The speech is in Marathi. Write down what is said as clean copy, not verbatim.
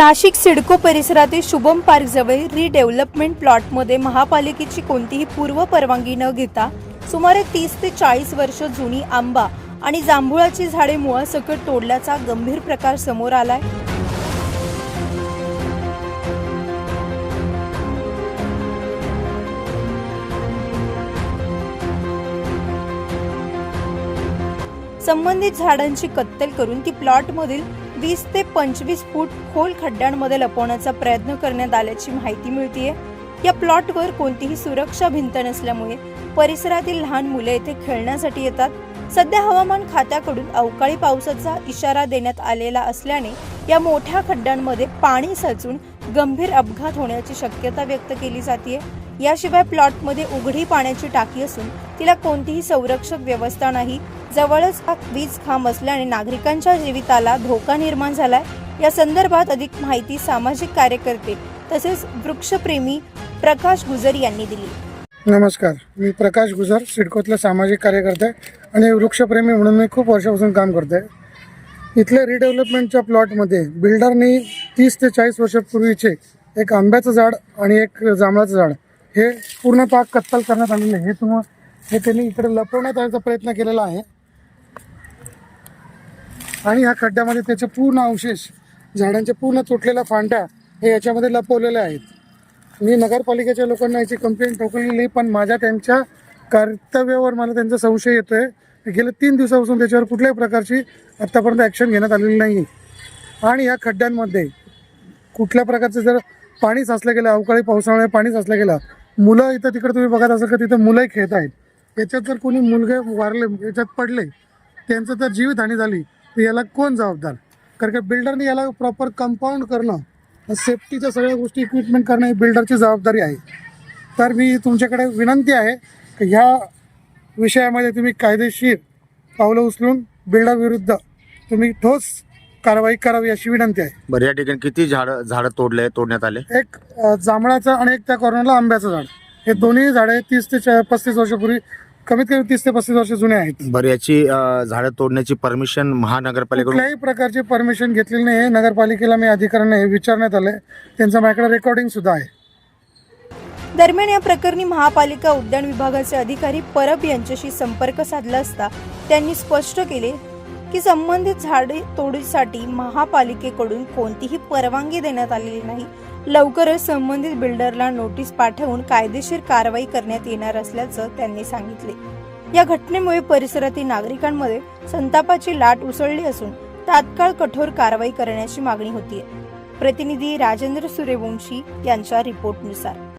नाशिक सिडको परिसरातील शुभम पार्क जवळ रिडेव्हलपमेंट प्लॉटमध्ये महापालिकेची कोणतीही पूर्व परवानगी न घेता सुमारे 30 ते 40 वर्ष जुनी आंबा आणि जांभुळाची झाडे मुळासकट तोडल्याचा गंभीर प्रकार समोर आलाय। संबंधित झाडांची कत्तल करून ती प्लॉटमधील 20 ते 25 फूट खोल खड्ड्यांमध्ये लपवण्याचा प्रयत्न करण्यात आल्याची माहिती मिळतेय। या प्लॉटवर कोणतीही सुरक्षा भिंत नसल्यामुळे परिसरातील लहान मुले येथे खेळण्यासाठी येतात। सध्या हवामान खात्याकडून अवकाळी पावसाचा इशारा देण्यात आलेला असल्याने या मोठ्या खड्ड्यांमध्ये पाणी साचून गंभीर अपघात होण्याची शक्यता व्यक्त केली जाते। याशिवाय प्लॉटमध्ये उघडी पाण्याची टाकी असून तिला कोणतीही संरक्षक व्यवस्था नाही। जवळच वीज खांब असल्याने नागरिकांच्या जीविताला धोका निर्माण झालाय। या संदर्भात अधिक माहिती सामाजिक कार्यकर्ते तसेच वृक्षप्रेमी प्रकाश गुजर यांनी दिली। नमस्कार, मी प्रकाश गुजर, सिडकोतला सामाजिक कार्यकर्ते आणि वृक्षप्रेमी म्हणून मी खूप वर्षापासून काम करते। इथल्या रिडेव्हलपमेंटच्या प्लॉटमध्ये बिल्डरनी 30 ते 40 वर्षापूर्वीचे एक आंब्याचं झाड आणि एक जांभळाचं झाड हे पूर्ण पाक कत्तल करण्यात आलेले हे त्यांनी इकडे लपवण्यात येण्याचा प्रयत्न केलेला आहे आणि या खड्ड्यामध्ये त्याचे पूर्ण अवशेष झाडांच्या पूर्ण तुटलेल्या फांद्या हे याच्यामध्ये लपवलेल्या आहेत। मी नगरपालिकेच्या लोकांना याची कंप्लेंट ठोकलेली, पण माझ्या त्यांच्या कर्तव्यावर मला त्यांचा संशय येतोय। गेल्या 3 दिवसापासून त्याच्यावर कुठल्याही प्रकारची आत्तापर्यंत ॲक्शन घेण्यात आलेली नाही आणि या खड्ड्यांमध्ये कुठल्या प्रकारचं जर पाणी साचलं गेलं, अवकाळी पावसामुळे पाणी साचलं गेलं, मुलं इथं तिकडे तुम्ही बघत असाल का तिथं मुलंही खेळत आहेत। याच्यात जर कोणी मुलगे वारले, याच्यात पडले, त्यांचं जर जीवितहानी झाली तर याला कोण जबाबदार? कारण का बिल्डरने याला प्रॉपर कंपाऊंड करणं, सेफ्टीच्या सगळ्या गोष्टी इक्विपमेंट करणं ही बिल्डरची जबाबदारी आहे। तर मी तुमच्याकडे विनंती आहे की ह्या विषयामध्ये तुम्ही कायदेशीर पावलं उचलून बिल्डर विरुद्ध तुम्ही ठोस कारवाई करावी अशी विनंती आहे। बरं, या ठिकाणी किती झाडं तोडण्यात आले? एक जांभळाचं आणि एक त्या कॉर्नरला आंब्याचं झाड, हे दोन्ही झाडे 30 ते 35 वर्षापूर्वी, कमीत कमी 30 ते 35 वर्ष जुने आहेत। बरं, याची झाडं तोडण्याची परमिशन महानगरपालिकेकडून कुठल्याही प्रकारची परमिशन घेतलेली नाही। नगरपालिकेला मी अधिकाऱ्यांना विचारण्यात आले, त्यांचं माझ्याकडे रेकॉर्डिंग सुद्धा आहे। दरम्यान या प्रकरणी महापालिका उद्यान विभागाचे अधिकारी परब यांच्याशी संपर्क साधला असता त्यांनी स्पष्ट केले की संबंधित झाडे तोडीसाठी महापालिकेकडून कोणतीही परवानगी देण्यात आलेली नाही। लवकरच संबंधित बिल्डरला नोटीस पाठवून कायदेशीर कारवाई करण्यात येणार असल्याचं त्यांनी सांगितले। या घटनेमुळे परिसरातील नागरिकांमध्ये संतापाची लाट उसळली असून तात्काळ कठोर कारवाई करण्याची मागणी होतीये। प्रतिनिधी राजेंद्र सूर्यवंशी यांच्या रिपोर्टनुसार।